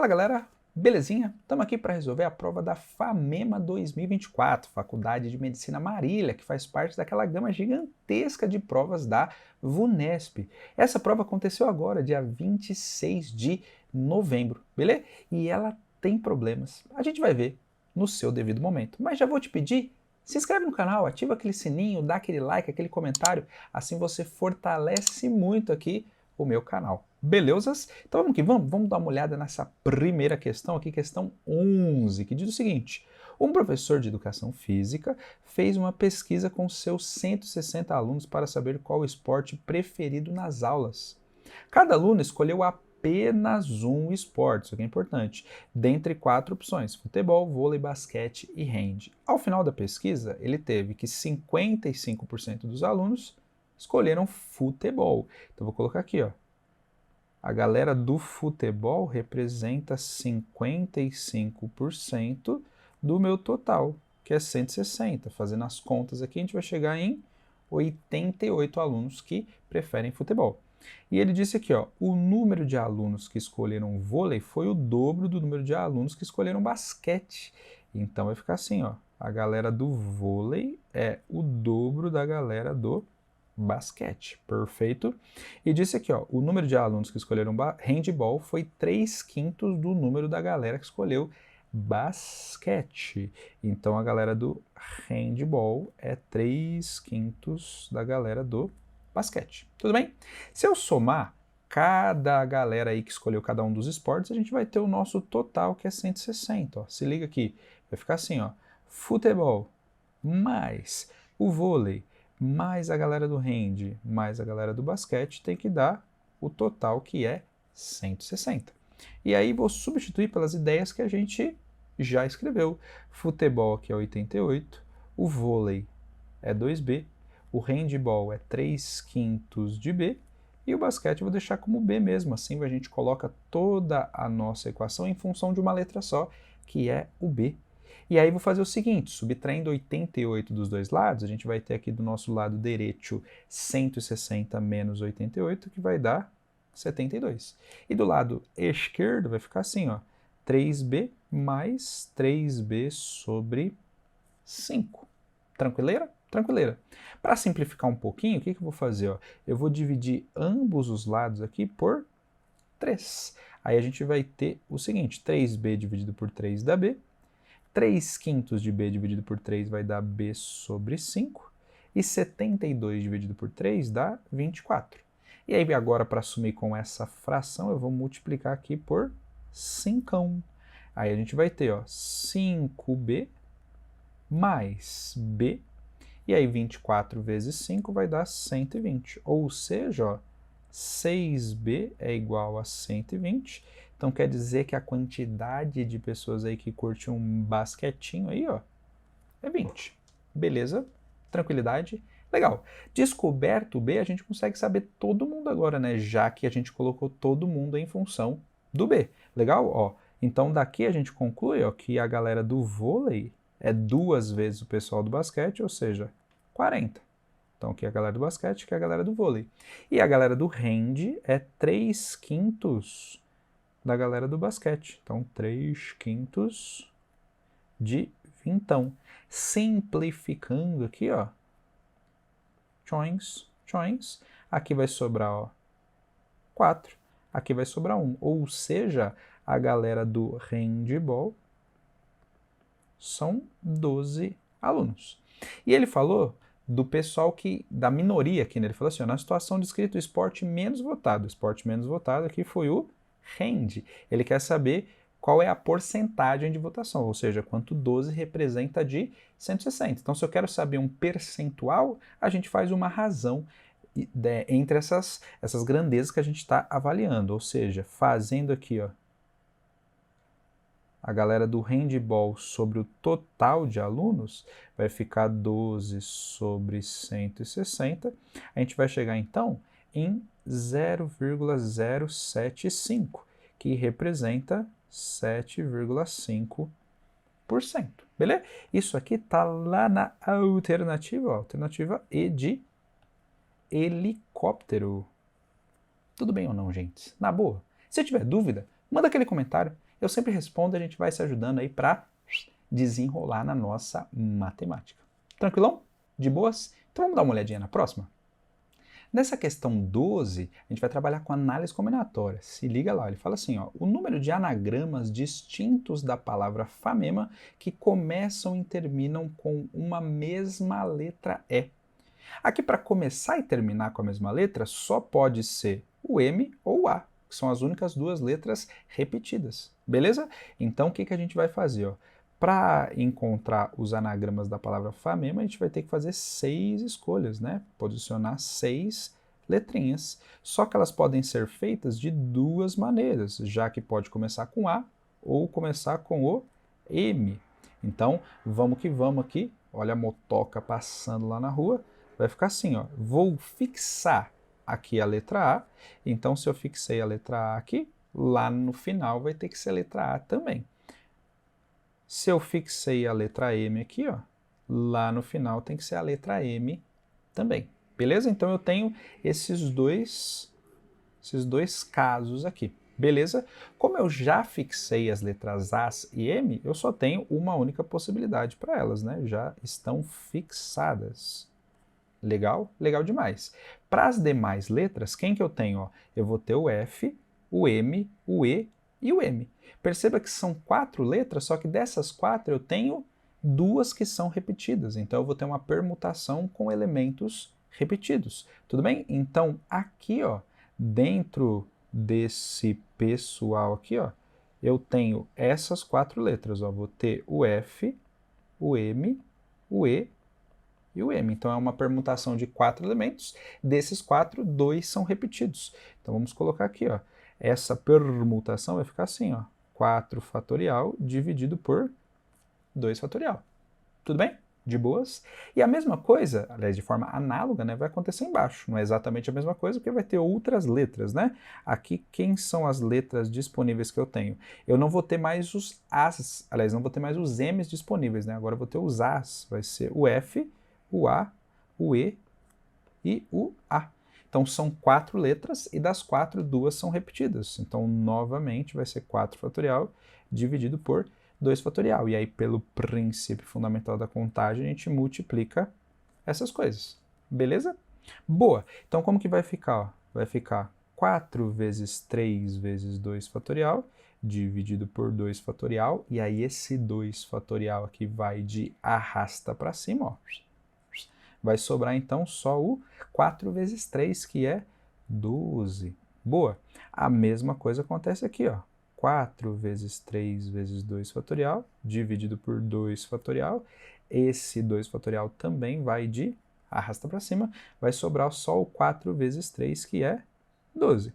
Fala galera, belezinha? Estamos aqui para resolver a prova da FAMEMA 2024, Faculdade de Medicina Marília, que faz parte daquela gama gigantesca de provas da VUNESP. Essa prova aconteceu agora, dia 26 de novembro, beleza? E ela tem problemas. A gente vai ver no seu devido momento. Mas já vou te pedir, se inscreve no canal, ativa aquele sininho, dá aquele like, aquele comentário, assim você fortalece muito aqui o meu canal. Belezas? Então vamos que vamos dar uma olhada nessa primeira questão aqui, questão 11, que diz o seguinte: um professor de educação física fez uma pesquisa com seus 160 alunos para saber qual o esporte preferido nas aulas. Cada aluno escolheu apenas um esporte, isso aqui é importante, dentre 4 opções: futebol, vôlei, basquete e hand. Ao final da pesquisa, ele teve que 55% dos alunos escolheram futebol. Então vou colocar aqui, ó. A galera do futebol representa 55% do meu total, que é 160. Fazendo as contas aqui, a gente vai chegar em 88 alunos que preferem futebol. E ele disse aqui, ó, o número de alunos que escolheram vôlei foi o dobro do número de alunos que escolheram basquete. Então vai ficar assim, ó, a galera do vôlei é o dobro da galera do basquete, perfeito? E disse aqui, ó, o número de alunos que escolheram handball foi 3/5 do número da galera que escolheu basquete. Então a galera do handball é 3/5 da galera do basquete. Tudo bem? Se eu somar cada galera aí que escolheu cada um dos esportes, a gente vai ter o nosso total, que é 160. Ó. Se liga aqui, vai ficar assim, ó, futebol mais o vôlei mais a galera do hand, mais a galera do basquete, tem que dar o total, que é 160. E aí vou substituir pelas ideias que a gente já escreveu. Futebol aqui é 88, o vôlei é 2B, o handball é 3/5 de B, e o basquete eu vou deixar como B mesmo, assim a gente coloca toda a nossa equação em função de uma letra só, que é o B. E aí vou fazer o seguinte, subtraindo 88 dos dois lados, a gente vai ter aqui do nosso lado direito 160 menos 88, que vai dar 72. E do lado esquerdo vai ficar assim, ó, 3B mais 3B sobre 5. Tranquileira? Tranquileira. Para simplificar um pouquinho, o que eu vou fazer? Ó? Eu vou dividir ambos os lados aqui por 3. Aí a gente vai ter o seguinte, 3B dividido por 3 dá B, 3/5 de B dividido por 3 vai dar B sobre 5, e 72 dividido por 3 dá 24. E aí agora, para assumir com essa fração, eu vou multiplicar aqui por 5. Aí a gente vai ter, ó, 5B mais B, e aí 24 vezes 5 vai dar 120, ou seja, ó, 6B é igual a 120, então quer dizer que a quantidade de pessoas aí que curte um basquetinho aí, ó, é 20. Beleza? Tranquilidade? Legal. Descoberto o B, a gente consegue saber todo mundo agora, né? Já que a gente colocou todo mundo em função do B. Legal? Ó, então daqui a gente conclui, ó, que a galera do vôlei é 2 vezes o pessoal do basquete, ou seja, 40. Então aqui é a galera do basquete, que é a galera do vôlei. E a galera do hand é 3/5 da galera do basquete. Então 3/5 de vintão. Simplificando aqui, ó, choins. Aqui vai sobrar, ó, 4. Aqui vai sobrar 1. Ou seja, a galera do handball são 12 alunos. E ele falou do pessoal da minoria aqui, né? Ele falou assim, ó, na situação descrita, o esporte menos votado. O esporte menos votado aqui foi o hand. Ele quer saber qual é a porcentagem de votação, ou seja, quanto 12 representa de 160. Então, se eu quero saber um percentual, a gente faz uma razão entre essas grandezas que a gente está avaliando, ou seja, fazendo aqui, ó, a galera do handball sobre o total de alunos vai ficar 12 sobre 160. A gente vai chegar, então, em 0,075, que representa 7,5%. Beleza? Isso aqui está lá na alternativa, ó, alternativa E de helicóptero. Tudo bem ou não, gente? Na boa. Se tiver dúvida, manda aquele comentário. Eu sempre respondo e a gente vai se ajudando aí para desenrolar na nossa matemática. Tranquilão? De boas? Então vamos dar uma olhadinha na próxima? Nessa questão 12, a gente vai trabalhar com análise combinatória. Se liga lá, ele fala assim, ó, o número de anagramas distintos da palavra famema que começam e terminam com uma mesma letra E. Aqui, para começar e terminar com a mesma letra, só pode ser o M ou o A, que são as únicas duas letras repetidas, beleza? Então, o que a gente vai fazer? Para encontrar os anagramas da palavra famema, a gente vai ter que fazer 6 escolhas, né? Posicionar 6 letrinhas. Só que elas podem ser feitas de duas maneiras, já que pode começar com A ou começar com o M. Então, vamos que vamos aqui. Olha a motoca passando lá na rua. Vai ficar assim, ó. Vou fixar aqui a letra A. Então, se eu fixei a letra A aqui, lá no final vai ter que ser a letra A também. Se eu fixei a letra M aqui, ó, lá no final tem que ser a letra M também. Beleza? Então eu tenho esses dois casos aqui. Beleza? Como eu já fixei as letras A e M, eu só tenho uma única possibilidade para elas, né? Já estão fixadas. Legal? Legal demais. Para as demais letras, quem que eu tenho? Ó, eu vou ter o F, o M, o E e o M. Perceba que são 4 letras, só que dessas 4 eu tenho 2 que são repetidas. Então eu vou ter uma permutação com elementos repetidos. Tudo bem? Então aqui, ó, dentro desse pessoal aqui, ó, eu tenho essas 4 letras. Ó, vou ter o F, o M, o E e o M. Então é uma permutação de 4 elementos. Desses 4, 2 são repetidos. Então vamos colocar aqui, ó. Essa permutação vai ficar assim, ó. 4 fatorial dividido por 2 fatorial. Tudo bem? De boas? E a mesma coisa, aliás, de forma análoga, né, vai acontecer embaixo. Não é exatamente a mesma coisa, porque vai ter outras letras, né? Aqui, quem são as letras disponíveis que eu tenho? Eu não vou ter mais os As, aliás, não vou ter mais os M's disponíveis, né? Agora eu vou ter os As. Vai ser o F, o A, o E e o A. Então são 4 letras e das 4, 2 são repetidas. Então novamente vai ser 4 fatorial dividido por 2 fatorial. E aí pelo princípio fundamental da contagem a gente multiplica essas coisas. Beleza? Boa! Então como que vai ficar? Ó? Vai ficar 4 vezes 3 vezes 2 fatorial dividido por 2 fatorial. E aí esse 2 fatorial aqui vai de arrasta para cima, ó. Vai sobrar então só o 4 vezes 3, que é 12. Boa! A mesma coisa acontece aqui, ó. 4 vezes 3 vezes 2 fatorial, dividido por 2 fatorial. Esse 2 fatorial também vai de arrasta para cima, vai sobrar só o 4 vezes 3, que é 12.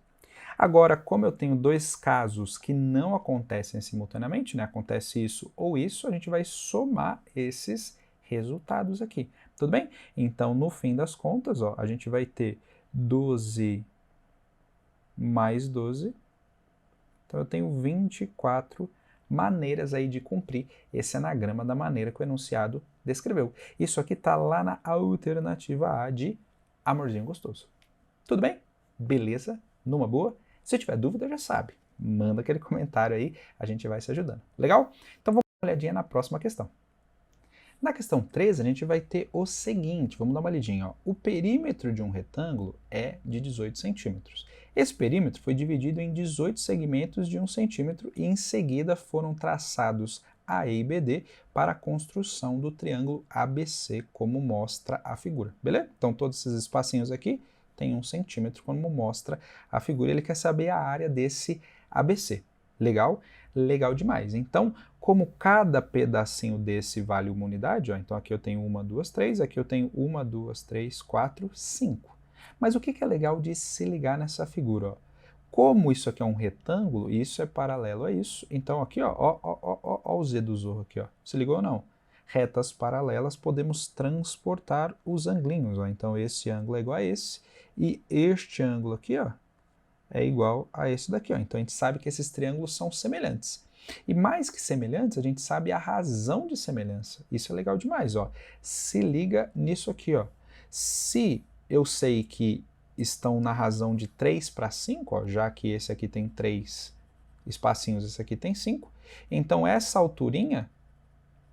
Agora, como eu tenho dois casos que não acontecem simultaneamente, né? Acontece isso ou isso, a gente vai somar esses resultados aqui. Tudo bem? Então, no fim das contas, ó, a gente vai ter 12 mais 12. Então, eu tenho 24 maneiras aí de cumprir esse anagrama da maneira que o enunciado descreveu. Isso aqui está lá na alternativa A de amorzinho gostoso. Tudo bem? Beleza? Numa boa? Se tiver dúvida, já sabe. Manda aquele comentário aí, a gente vai se ajudando. Legal? Então, vamos dar uma olhadinha na próxima questão. Na questão 13, a gente vai ter o seguinte, vamos dar uma olhadinha. Ó. O perímetro de um retângulo é de 18 centímetros. Esse perímetro foi dividido em 18 segmentos de 1 centímetro e em seguida foram traçados AE e BD para a construção do triângulo ABC, como mostra a figura. Beleza? Então todos esses espacinhos aqui tem 1 centímetro, como mostra a figura. Ele quer saber a área desse ABC. Legal? Legal demais. Então, como cada pedacinho desse vale uma unidade, ó, então aqui eu tenho 1, 2, 3, aqui eu tenho 1, 2, 3, 4, 5. Mas o que é legal de se ligar nessa figura? Ó? Como isso aqui é um retângulo, isso é paralelo a isso, então aqui, ó o Z do Zorro aqui, ó. Se ligou ou não? Retas paralelas, podemos transportar os anglinhos, ó. Então esse ângulo é igual a esse, e este ângulo aqui, ó, é igual a esse daqui, ó. Então a gente sabe que esses triângulos são semelhantes. E mais que semelhantes, a gente sabe a razão de semelhança. Isso é legal demais, ó. Se liga nisso aqui, ó. Se eu sei que estão na razão de 3 para 5, ó, já que esse aqui tem 3 espacinhos, esse aqui tem 5. Então, essa alturinha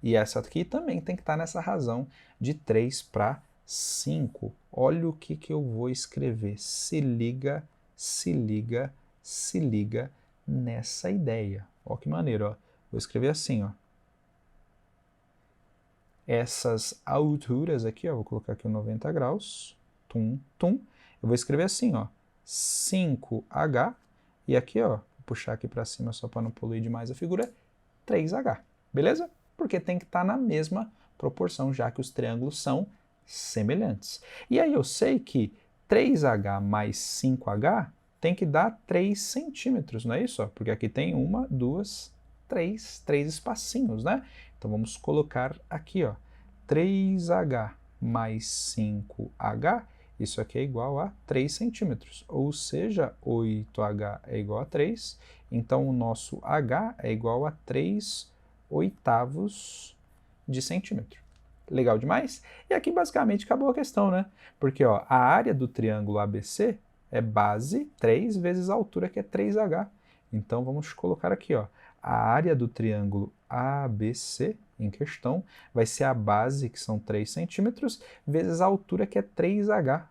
e essa aqui também tem que estar nessa razão de 3 para 5. Olha o que eu vou escrever. Se liga, se liga, se liga nessa ideia. Ó que maneiro, ó. Vou escrever assim, ó. Essas alturas aqui, ó, vou colocar aqui o 90 graus, tum, tum. Eu vou escrever assim, ó, 5H, e aqui, ó, vou puxar aqui para cima só para não poluir demais a figura, 3H, beleza? Porque tem que estar na mesma proporção, já que os triângulos são semelhantes. E aí eu sei que 3H mais 5H tem que dar 3 centímetros, não é isso? Porque aqui tem 1, 2, 3 espacinhos, né? Então vamos colocar aqui, ó, 3H mais 5H, isso aqui é igual a 3 centímetros, ou seja, 8H é igual a 3, então o nosso H é igual a 3/8 de centímetro. Legal demais? E aqui basicamente acabou a questão, né? Porque ó, a área do triângulo ABC é base 3 vezes a altura, que é 3H. Então vamos colocar aqui, ó, a área do triângulo ABC em questão vai ser a base, que são 3 centímetros, vezes a altura, que é 3H.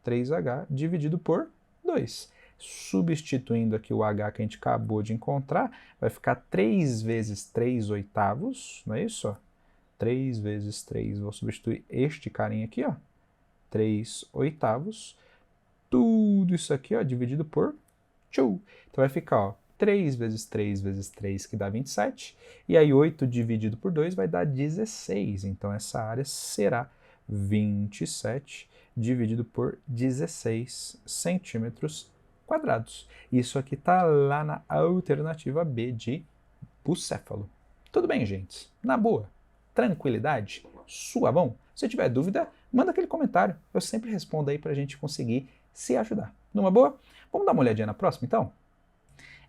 3H dividido por 2. Substituindo aqui o H que a gente acabou de encontrar, vai ficar 3 vezes 3/8, não é isso? Ó? 3 vezes 3, vou substituir este carinha aqui, ó, 3/8. Tudo isso aqui, ó, dividido por 2. Então vai ficar, ó, 3 vezes 3 vezes 3, que dá 27. E aí 8 dividido por 2 vai dar 16. Então essa área será 27 dividido por 16 centímetros quadrados. Isso aqui está lá na alternativa B de bucéfalo. Tudo bem, gente? Na boa? Tranquilidade? Suavão? Se tiver dúvida, manda aquele comentário. Eu sempre respondo aí para a gente conseguir se ajudar. Numa boa? Vamos dar uma olhadinha na próxima, então?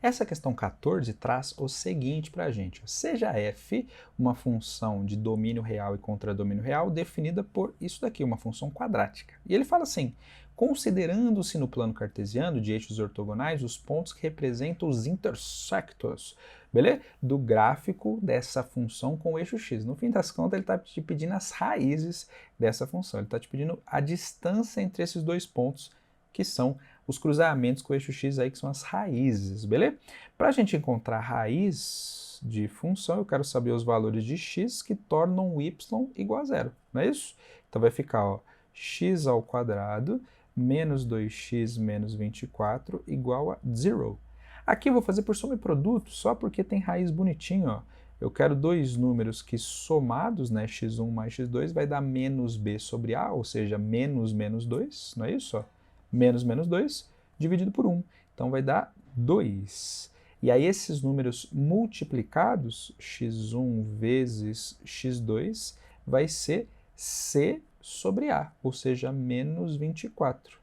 Essa questão 14 traz o seguinte para a gente. Seja f uma função de domínio real e contradomínio real definida por isso daqui, uma função quadrática. E ele fala assim, considerando-se no plano cartesiano de eixos ortogonais os pontos que representam os intersectos, beleza? Do gráfico dessa função com o eixo x. No fim das contas, ele está te pedindo as raízes dessa função. Ele está te pedindo a distância entre esses dois pontos, que são os cruzamentos com o eixo x aí, que são as raízes, beleza? Para a gente encontrar a raiz de função, eu quero saber os valores de x que tornam o y igual a zero, não é isso? Então vai ficar, ó, x ao quadrado menos 2x menos 24 igual a zero. Aqui eu vou fazer por soma e produto, só porque tem raiz bonitinho, ó. Eu quero dois números que somados, né, x1 mais x2, vai dar menos b sobre a, ou seja, menos menos 2, não é isso? Ó? Menos menos 2 dividido por 1. Então vai dar 2. E aí esses números multiplicados, x1 vezes x2, vai ser c sobre a, ou seja, menos 24.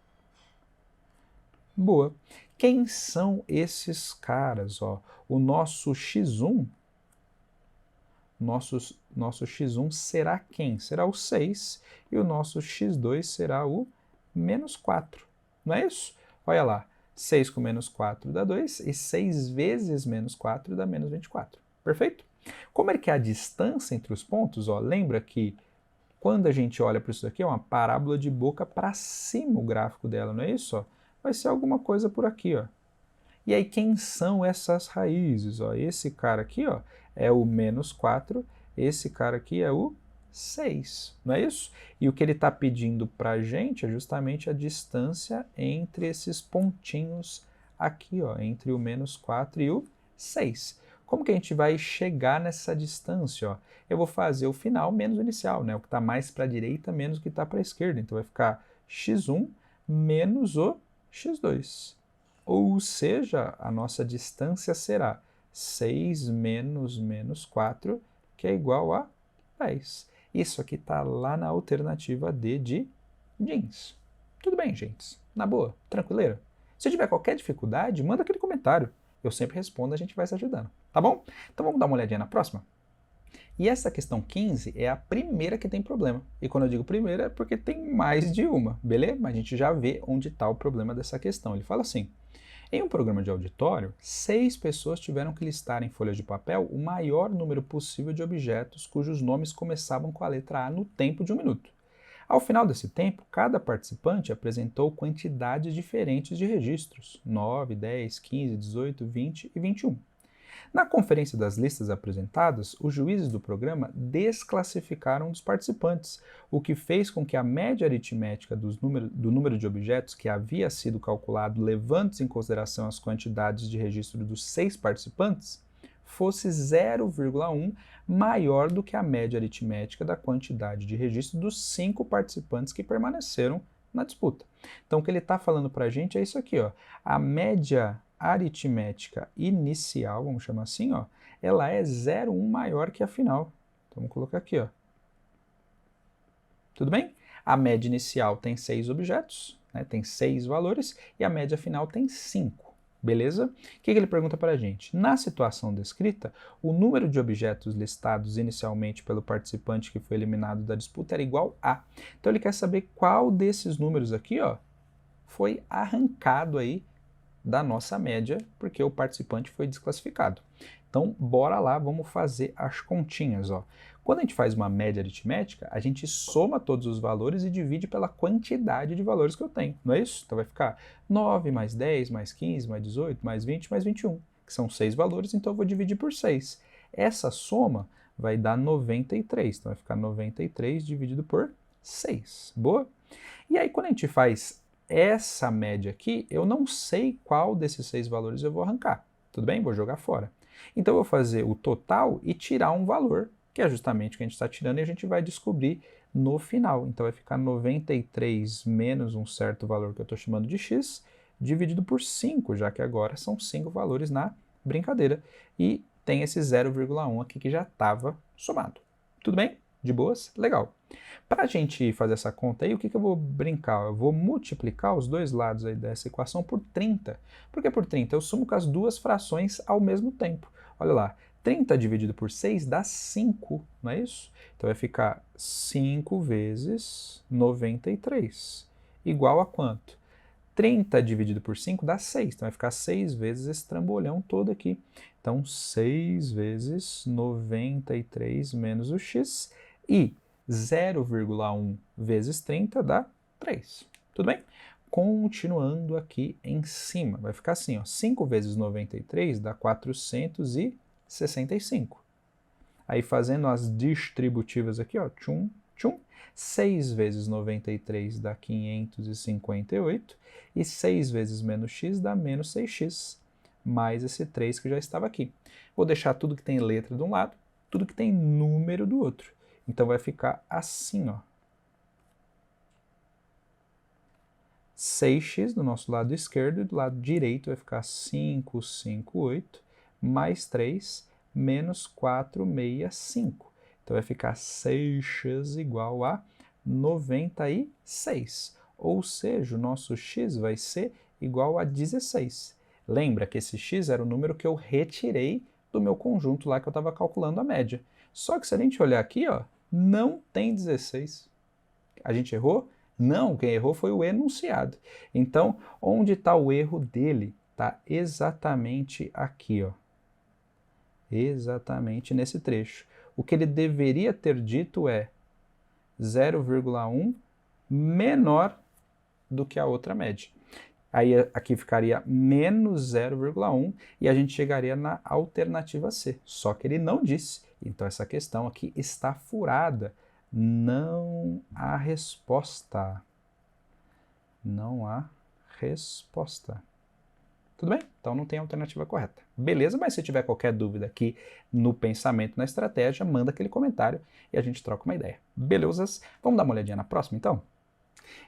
Boa. Quem são esses caras? Ó? O nosso x1, nosso x1 será quem? Será o 6, e o nosso x2 será o menos 4. Não é isso? Olha lá, 6 com menos 4 dá 2, e 6 vezes menos 4 dá menos 24. Perfeito? Como é que é a distância entre os pontos? Ó, lembra que quando a gente olha para isso daqui, é uma parábola de boca para cima o gráfico dela, não é isso? Ó? Vai ser alguma coisa por aqui, ó. E aí, quem são essas raízes? Ó? Esse cara aqui, ó, é o menos 4, esse cara aqui é o 6, não é isso? E o que ele está pedindo para a gente é justamente a distância entre esses pontinhos aqui, ó, entre o menos 4 e o 6. Como que a gente vai chegar nessa distância? Ó? Eu vou fazer o final menos o inicial, né? O que está mais para a direita menos o que está para a esquerda. Então vai ficar x1 menos o x2. Ou seja, a nossa distância será 6 menos menos 4, que é igual a 10. Isso aqui está lá na alternativa D de jeans. Tudo bem, gente? Na boa? Tranquileira? Se tiver qualquer dificuldade, manda aquele comentário. Eu sempre respondo, a gente vai se ajudando. Tá bom? Então vamos dar uma olhadinha na próxima? E essa questão 15 é a primeira que tem problema. E quando eu digo primeira é porque tem mais de uma, beleza? Mas a gente já vê onde está o problema dessa questão. Ele fala assim, Em um programa de auditório, 6 pessoas tiveram que listar em folhas de papel o maior número possível de objetos cujos nomes começavam com a letra A no tempo de 1 minuto. Ao final desse tempo, cada participante apresentou quantidades diferentes de registros, 9, 10, 15, 18, 20 e 21. Na conferência das listas apresentadas, os juízes do programa desclassificaram um dos participantes, o que fez com que a média aritmética do número de objetos que havia sido calculado levando em consideração as quantidades de registro dos 6 participantes fosse 0,1 maior do que a média aritmética da quantidade de registro dos 5 participantes que permaneceram na disputa. Então, o que ele está falando para a gente é isso aqui, ó. A média aritmética inicial, vamos chamar assim, ó, ela é 0,1 maior que a final. Então, vamos colocar aqui, ó. Tudo bem? A média inicial tem 6 objetos, né, tem 6 valores, e a média final tem 5. Beleza? O que ele pergunta para a gente? Na situação descrita, o número de objetos listados inicialmente pelo participante que foi eliminado da disputa era igual a. Então ele quer saber qual desses números aqui, ó, foi arrancado aí da nossa média, porque o participante foi desclassificado. Então, bora lá, vamos fazer as continhas, ó. Quando a gente faz uma média aritmética, a gente soma todos os valores e divide pela quantidade de valores que eu tenho, não é isso? Então vai ficar 9 mais 10 mais 15 mais 18 mais 20 mais 21, que são 6 valores, então eu vou dividir por 6. Essa soma vai dar 93, então vai ficar 93 dividido por 6. Boa? E aí quando a gente faz essa média aqui, eu não sei qual desses 6 valores eu vou arrancar. Tudo bem? Vou jogar fora. Então eu vou fazer o total e tirar um valor, que é justamente o que a gente está tirando, e a gente vai descobrir no final. Então vai ficar 93 menos um certo valor que eu estou chamando de x, dividido por 5, já que agora são 5 valores na brincadeira. E tem esse 0,1 aqui que já estava somado. Tudo bem? De boas? Legal. Para a gente fazer essa conta aí, o que eu vou brincar? Eu vou multiplicar os dois lados aí dessa equação por 30. Por que por 30? Eu sumo com as duas frações ao mesmo tempo. Olha lá, 30 dividido por 6 dá 5, não é isso? Então vai ficar 5 vezes 93, igual a quanto? 30 dividido por 5 dá 6, então vai ficar 6 vezes esse trambolhão todo aqui. Então 6 vezes 93 menos o x, e 0,1 vezes 30 dá 3. Tudo bem? Continuando aqui em cima, vai ficar assim, ó, 5 vezes 93 dá 465. Aí fazendo as distributivas aqui, ó, tchum, tchum, 6 vezes 93 dá 558, e 6 vezes menos x dá menos 6x, mais esse 3 que já estava aqui. Vou deixar tudo que tem letra de um lado, tudo que tem número do outro. Então vai ficar assim, ó. 6x do nosso lado esquerdo, e do lado direito vai ficar 558 mais 3 menos 465. Então vai ficar 6x igual a 96. Ou seja, o nosso x vai ser igual a 16. Lembra que esse x era o número que eu retirei do meu conjunto lá que eu estava calculando a média. Só que se a gente olhar aqui, ó, não tem 16. A gente errou? Não, quem errou foi o enunciado. Então, onde está o erro dele? Está exatamente aqui, ó. Exatamente nesse trecho. O que ele deveria ter dito é 0,1 menor do que a outra média. Aí aqui ficaria menos 0,1 e a gente chegaria na alternativa C. Só que ele não disse. Então essa questão aqui está furada. Não há resposta. Não há resposta. Tudo bem? Então não tem alternativa correta. Beleza? Mas se tiver qualquer dúvida aqui no pensamento, na estratégia, manda aquele comentário e a gente troca uma ideia. Belezas? Vamos dar uma olhadinha na próxima, então?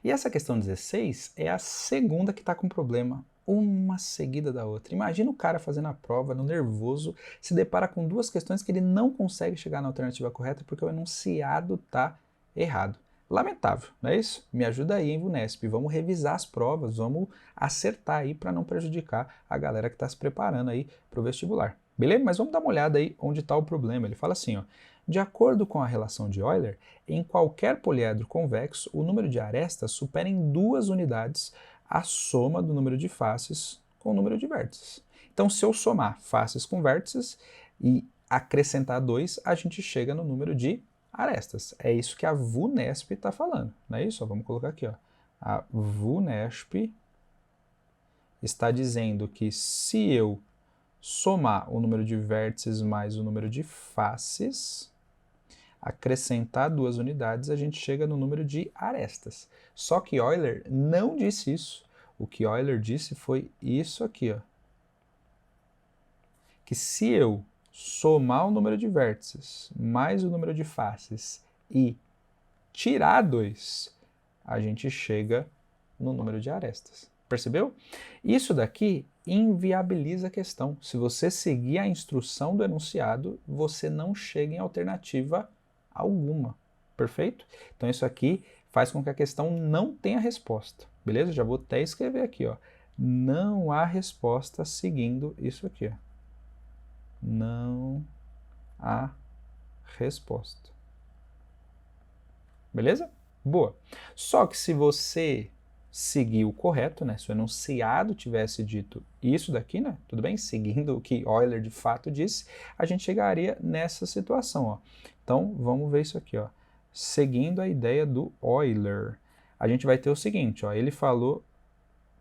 E essa questão 16 é a segunda que está com problema, uma seguida da outra. Imagina o cara fazendo a prova, no nervoso, se depara com duas questões que ele não consegue chegar na alternativa correta porque o enunciado está errado. Lamentável, não é isso? Me ajuda aí, hein, Vunesp? Vamos revisar as provas, vamos acertar aí para não prejudicar a galera que está se preparando aí para o vestibular. Beleza? Mas vamos dar uma olhada aí onde está o problema. Ele fala assim, ó, de acordo com a relação de Euler, em qualquer poliedro convexo, o número de arestas supera em 2 unidades a soma do número de faces com o número de vértices. Então, se eu somar faces com vértices e acrescentar 2, a gente chega no número de arestas. É isso que a VUNESP está falando, não é isso? Vamos colocar aqui, ó. A VUNESP está dizendo que se eu somar o número de vértices mais o número de faces, acrescentar 2 unidades, a gente chega no número de arestas. Só que Euler não disse isso. O que Euler disse foi isso aqui, ó. Que se eu somar o número de vértices mais o número de faces e tirar 2, a gente chega no número de arestas. Percebeu? Isso daqui inviabiliza a questão. Se você seguir a instrução do enunciado, você não chega em alternativa alguma. Perfeito? Então isso aqui faz com que a questão não tenha resposta. Beleza? Já vou até escrever aqui, ó. Não há resposta seguindo isso aqui, ó. Não há resposta. Beleza? Boa. Só que se você seguir o correto, né? Se o enunciado tivesse dito isso daqui, né? Tudo bem? Seguindo o que Euler de fato disse, a gente chegaria nessa situação, ó. Então, vamos ver isso aqui, ó. Seguindo a ideia do Euler, a gente vai ter o seguinte, ó. Ele falou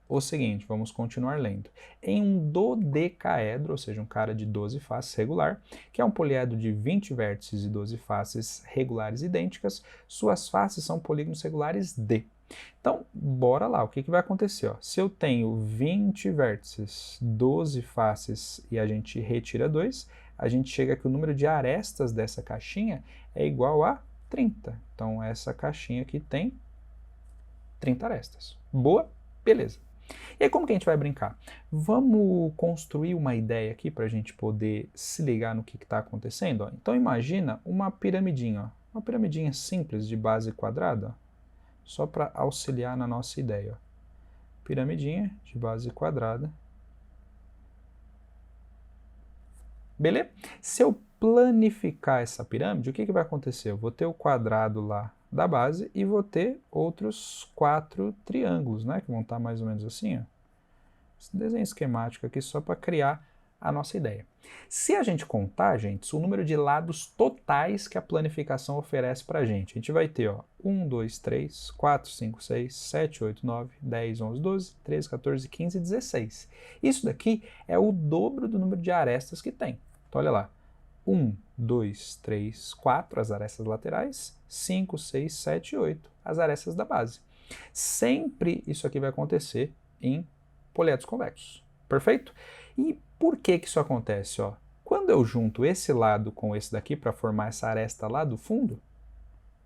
o seguinte, vamos continuar lendo. Em um dodecaedro, ou seja, um cara de 12 faces regular, que é um poliedro de 20 vértices e 12 faces regulares idênticas, suas faces são polígonos regulares D. Então, bora lá, o que vai acontecer? Ó? Se eu tenho 20 vértices, 12 faces e a gente retira 2, a gente chega que o número de arestas dessa caixinha é igual a 30. Então, essa caixinha aqui tem 30 arestas. Boa? Beleza. E aí, como que a gente vai brincar? Vamos construir uma ideia aqui para a gente poder se ligar no que está acontecendo? Ó. Então, imagina uma piramidinha, ó. Uma piramidinha simples de base quadrada, ó. Só para auxiliar na nossa ideia. Ó. Piramidinha de base quadrada. Beleza? Se eu planificar essa pirâmide, o que vai acontecer? Eu vou ter o quadrado lá da base e vou ter outros 4 triângulos, né? Que vão estar mais ou menos assim, ó. Esse desenho esquemático aqui só para criar a nossa ideia. Se a gente contar, gente, o número de lados totais que a planificação oferece para a gente vai ter, ó, 1, 2, 3, 4, 5, 6, 7, 8, 9, 10, 11, 12, 13, 14, 15 e 16. Isso daqui é o dobro do número de arestas que tem. Então, olha lá. 1, 2, 3, 4, as arestas laterais, 5, 6, 7 e 8, as arestas da base. Sempre isso aqui vai acontecer em poliedros convexos. Perfeito? E por que isso acontece? Ó? Quando eu junto esse lado com esse daqui para formar essa aresta lá do fundo,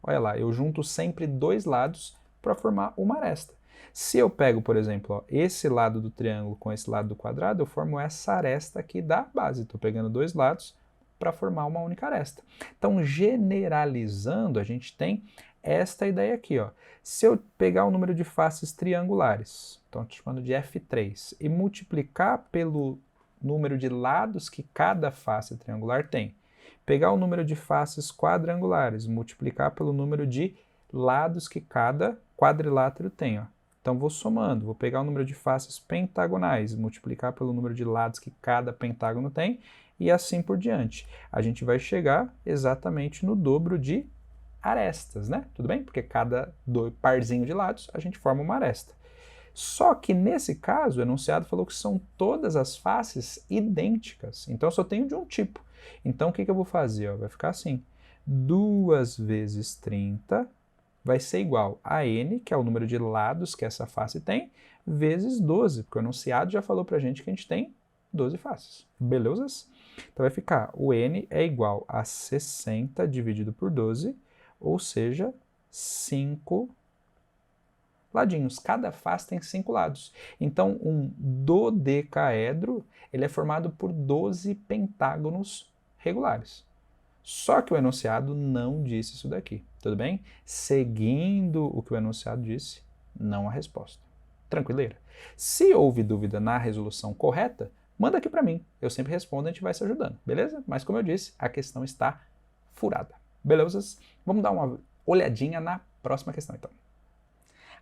olha lá, eu junto sempre 2 lados para formar uma aresta. Se eu pego, por exemplo, ó, esse lado do triângulo com esse lado do quadrado, eu formo essa aresta aqui da base. Estou pegando 2 lados para formar uma única aresta. Então, generalizando, a gente tem esta ideia aqui, ó. Se eu pegar o número de faces triangulares, então estou chamando de F3, e multiplicar pelo número de lados que cada face triangular tem, pegar o número de faces quadrangulares, multiplicar pelo número de lados que cada quadrilátero tem, ó. Então vou somando, vou pegar o número de faces pentagonais, multiplicar pelo número de lados que cada pentágono tem, e assim por diante. A gente vai chegar exatamente no dobro de arestas, né? Tudo bem? Porque cada parzinho de lados a gente forma uma aresta. Só que nesse caso, o enunciado falou que são todas as faces idênticas. Então eu só tenho de um tipo. Então o que eu vou fazer? Ó, vai ficar assim. 2 vezes 30 vai ser igual a n, que é o número de lados que essa face tem, vezes 12, porque o enunciado já falou pra gente que a gente tem 12 faces. Beleza? Então vai ficar, o n é igual a 60 dividido por 12, ou seja, 5 ladinhos. Cada face tem 5 lados. Então, um dodecaedro ele é formado por 12 pentágonos regulares. Só que o enunciado não disse isso daqui, tudo bem? Seguindo o que o enunciado disse, não há resposta. Tranquileira? Se houve dúvida na resolução correta, manda aqui para mim. Eu sempre respondo, a gente vai se ajudando, beleza? Mas como eu disse, a questão está furada. Beleza? Vamos dar uma olhadinha na próxima questão, então.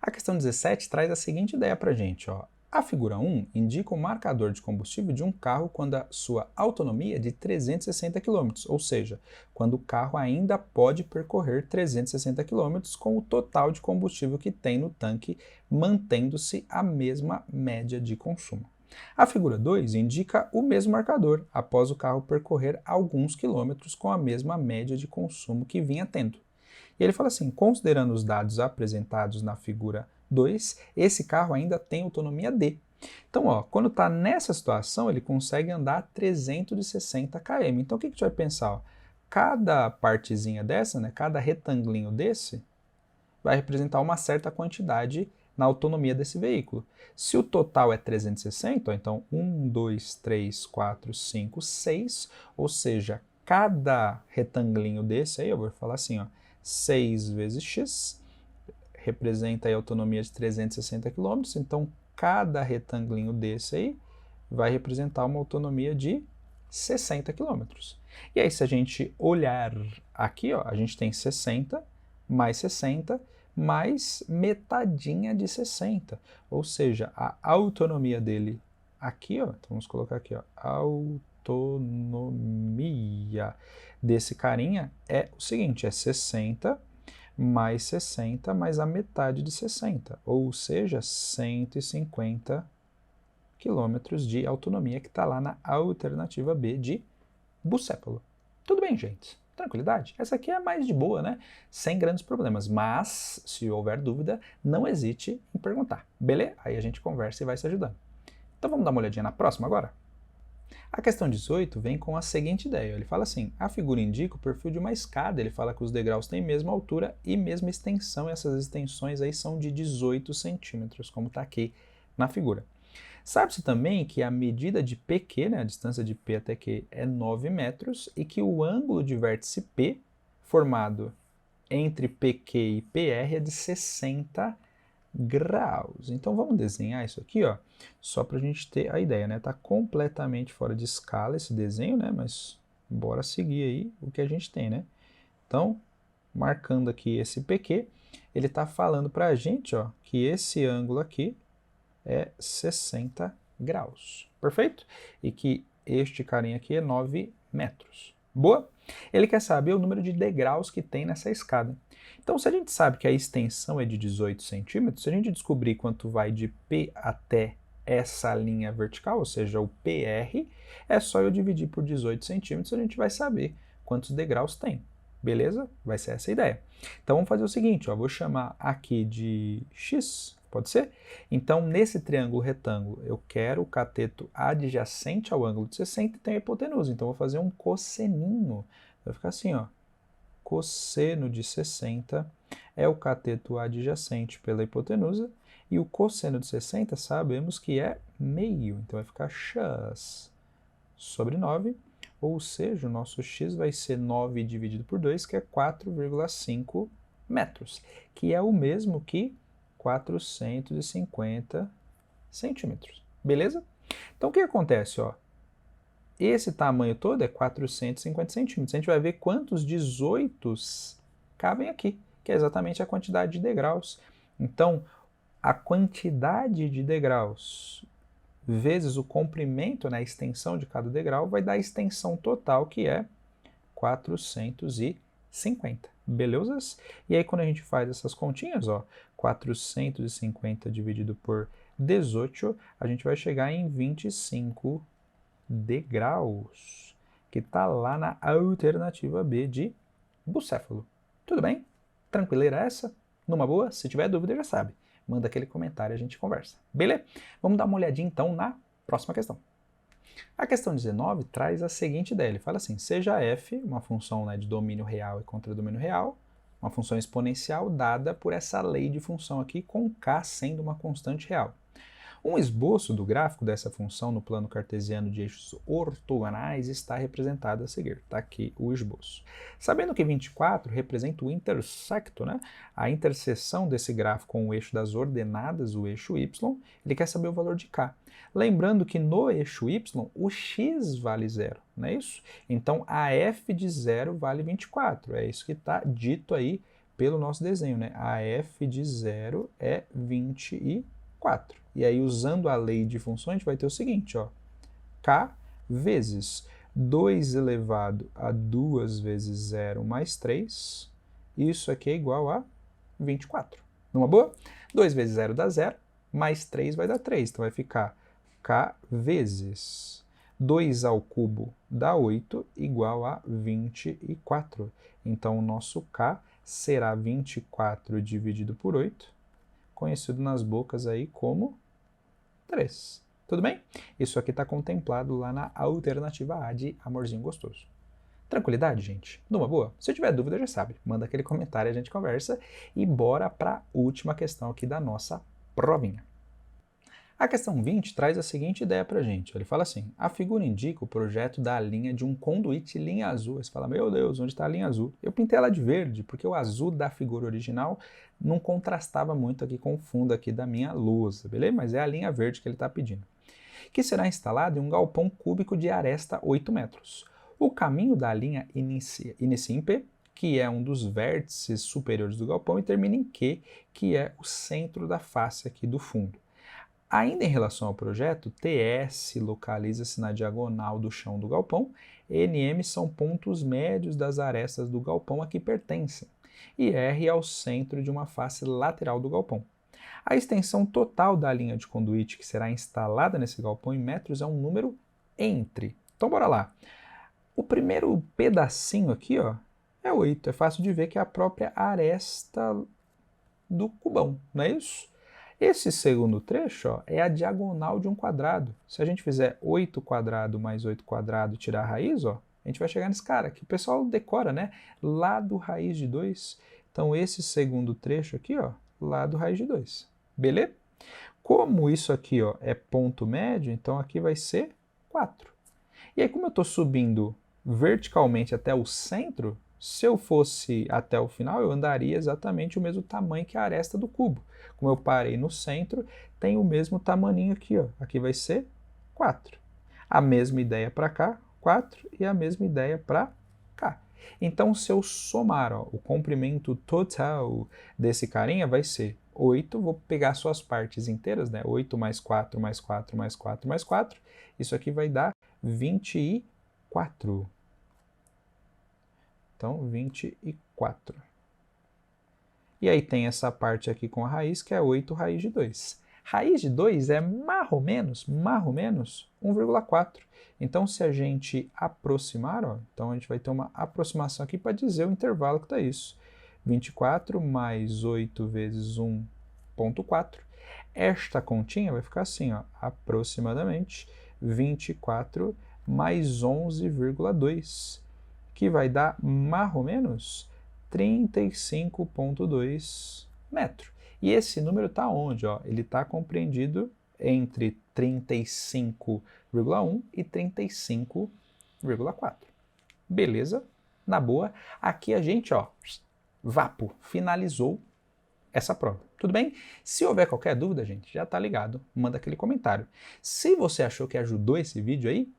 A questão 17 traz a seguinte ideia para a gente, ó. A figura 1 indica o marcador de combustível de um carro quando a sua autonomia é de 360 km, ou seja, quando o carro ainda pode percorrer 360 km com o total de combustível que tem no tanque, mantendo-se a mesma média de consumo. A figura 2 indica o mesmo marcador após o carro percorrer alguns quilômetros com a mesma média de consumo que vinha tendo. E ele fala assim, considerando os dados apresentados na figura 2, esse carro ainda tem autonomia D. Então, ó, quando está nessa situação, ele consegue andar 360 km. Então, o que a gente vai pensar? Ó? Cada partezinha dessa, né, cada retanglinho desse, vai representar uma certa quantidade na autonomia desse veículo. Se o total é 360, ó, então 1, 2, 3, 4, 5, 6, ou seja, cada retanglinho desse aí, eu vou falar assim, ó, 6 vezes x, representa a autonomia de 360 km, então cada retanglinho desse aí vai representar uma autonomia de 60 km. E aí, se a gente olhar aqui, ó, a gente tem 60 mais metadinha de 60, ou seja, a autonomia dele aqui, ó, então vamos colocar aqui, ó, autonomia desse carinha é o seguinte, é 60 mais a metade de 60, ou seja, 150 quilômetros de autonomia que está lá na alternativa B de Bucéfalo. Tudo bem, gente? Tranquilidade? Essa aqui é mais de boa, né? Sem grandes problemas, mas se houver dúvida, não hesite em perguntar, beleza? Aí a gente conversa e vai se ajudando. Então vamos dar uma olhadinha na próxima agora? A questão 18 vem com a seguinte ideia, ele fala assim, a figura indica o perfil de uma escada, ele fala que os degraus têm mesma altura e mesma extensão, e essas extensões aí são de 18 centímetros, como está aqui na figura. Sabe-se também que a medida de PQ, né, a distância de P até Q, é 9 metros e que o ângulo de vértice P, formado entre PQ e PR, é de 60 graus. Então vamos desenhar isso aqui, ó, só para a gente ter a ideia, né? Tá completamente fora de escala esse desenho, né? Mas bora seguir aí o que a gente tem, né? Então, marcando aqui esse PQ, ele está falando para a gente, ó, que esse ângulo aqui é 60 graus, perfeito? E que este carinha aqui é 9 metros. Boa? Ele quer saber o número de degraus que tem nessa escada. Então, se a gente sabe que a extensão é de 18 centímetros, se a gente descobrir quanto vai de P até essa linha vertical, ou seja, o PR, é só eu dividir por 18 centímetros, a gente vai saber quantos degraus tem. Beleza? Vai ser essa a ideia. Então, vamos fazer o seguinte, ó, vou chamar aqui de x, pode ser? Então, nesse triângulo retângulo, eu quero o cateto adjacente ao ângulo de 60 e tem a hipotenusa. Então, eu vou fazer um cosseninho. Vai ficar assim, ó. Cosseno de 60 é o cateto adjacente pela hipotenusa. E o cosseno de 60 sabemos que é meio. Então, vai ficar x sobre 9. Ou seja, o nosso x vai ser 9 dividido por 2, que é 4,5 metros. Que é o mesmo que 450 centímetros. Beleza? Então, o que acontece? Ó? Esse tamanho todo é 450 centímetros. A gente vai ver quantos 18 cabem aqui, que é exatamente a quantidade de degraus. Então, a quantidade de degraus vezes o comprimento, né, a extensão de cada degrau, vai dar a extensão total, que é 450. Belezas? E aí, quando a gente faz essas continhas, ó, 450 dividido por 18, a gente vai chegar em 25 degraus, que está lá na alternativa B de Bucéfalo. Tudo bem? Tranquileira essa? Numa boa? Se tiver dúvida, já sabe. Manda aquele comentário e a gente conversa. Beleza? Vamos dar uma olhadinha então na próxima questão. A questão 19 traz a seguinte ideia, ele fala assim, seja f uma função, né, de domínio real e contradomínio real, uma função exponencial dada por essa lei de função aqui, com k sendo uma constante real. Um esboço do gráfico dessa função no plano cartesiano de eixos ortogonais está representado a seguir. Está aqui o esboço. Sabendo que 24 representa o intersecto, né? A interseção desse gráfico com o eixo das ordenadas, o eixo y, ele quer saber o valor de k. Lembrando que no eixo y, o x vale 0, não é isso? Então, a f de 0 vale 24. É isso que está dito aí pelo nosso desenho, né? A f de 0 é 24. 4. E aí, usando a lei de funções, a gente vai ter o seguinte, ó, k vezes 2 elevado a 2 vezes 0 mais 3, isso aqui é igual a 24. Numa boa? 2 vezes 0 dá 0, mais 3 vai dar 3, então vai ficar k vezes 2 ao cubo dá 8, igual a 24. Então, o nosso k será 24 dividido por 8, conhecido nas bocas aí como 3. Tudo bem? Isso aqui está contemplado lá na alternativa A de amorzinho gostoso. Tranquilidade, gente? Numa boa? Se tiver dúvida, já sabe. Manda aquele comentário, a gente conversa. E bora para a última questão aqui da nossa provinha. A questão 20 traz a seguinte ideia para a gente. Ele fala assim, a figura indica o projeto da linha de um conduíte linha azul. Você fala, meu Deus, onde está a linha azul? Eu pintei ela de verde, porque o azul da figura original não contrastava muito aqui com o fundo aqui da minha lousa, beleza? Mas é a linha verde que ele está pedindo. Que será instalado em um galpão cúbico de aresta 8 metros. O caminho da linha inicia em P, que é um dos vértices superiores do galpão, e termina em Q, que é o centro da face aqui do fundo. Ainda em relação ao projeto, TS localiza-se na diagonal do chão do galpão, NM são pontos médios das arestas do galpão a que pertencem, e R é o centro de uma face lateral do galpão. A extensão total da linha de conduíte que será instalada nesse galpão em metros é um número entre. Então, bora lá. O primeiro pedacinho aqui, ó, é 8. É fácil de ver que é a própria aresta do cubão, não é isso? Esse segundo trecho, ó, é a diagonal de um quadrado. Se a gente fizer 8 quadrado mais 8 quadrado e tirar a raiz, ó, a gente vai chegar nesse cara, que o pessoal decora, né? Lado raiz de 2. Então, esse segundo trecho aqui, ó, lado raiz de 2. Beleza? Como isso aqui, ó, é ponto médio, então aqui vai ser 4. E aí, como eu estou subindo verticalmente até o centro, se eu fosse até o final, eu andaria exatamente o mesmo tamanho que a aresta do cubo. Como eu parei no centro, tem o mesmo tamaninho aqui, ó. Aqui vai ser 4. A mesma ideia para cá, 4, e a mesma ideia para cá. Então, se eu somar, ó, o comprimento total desse carinha vai ser 8, vou pegar suas partes inteiras, né? 8 mais 4, mais 4, mais 4, mais 4. Isso aqui vai dar 24. Então, 24. E aí tem essa parte aqui com a raiz, que é 8 raiz de 2. Raiz de 2 é mais ou menos 1,4. Então, se a gente aproximar, ó, então a gente vai ter uma aproximação aqui para dizer o intervalo que está isso. 24 mais 8 vezes 1,4. Esta continha vai ficar assim, ó, aproximadamente 24 mais 11,2. Que vai dar mais ou menos 35,2 metros. E esse número está onde? Ó? Ele está compreendido entre 35,1 e 35,4. Beleza? Na boa. Aqui a gente, ó, vapo, finalizou essa prova. Tudo bem? Se houver qualquer dúvida, gente, já tá ligado, manda aquele comentário. Se você achou que ajudou esse vídeo aí,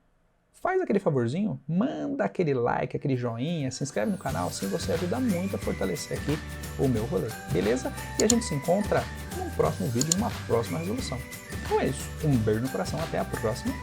faz aquele favorzinho, manda aquele like, aquele joinha, se inscreve no canal, assim você ajuda muito a fortalecer aqui o meu rolê, beleza? E a gente se encontra num próximo vídeo, numa próxima resolução. Então é isso, um beijo no coração, até a próxima.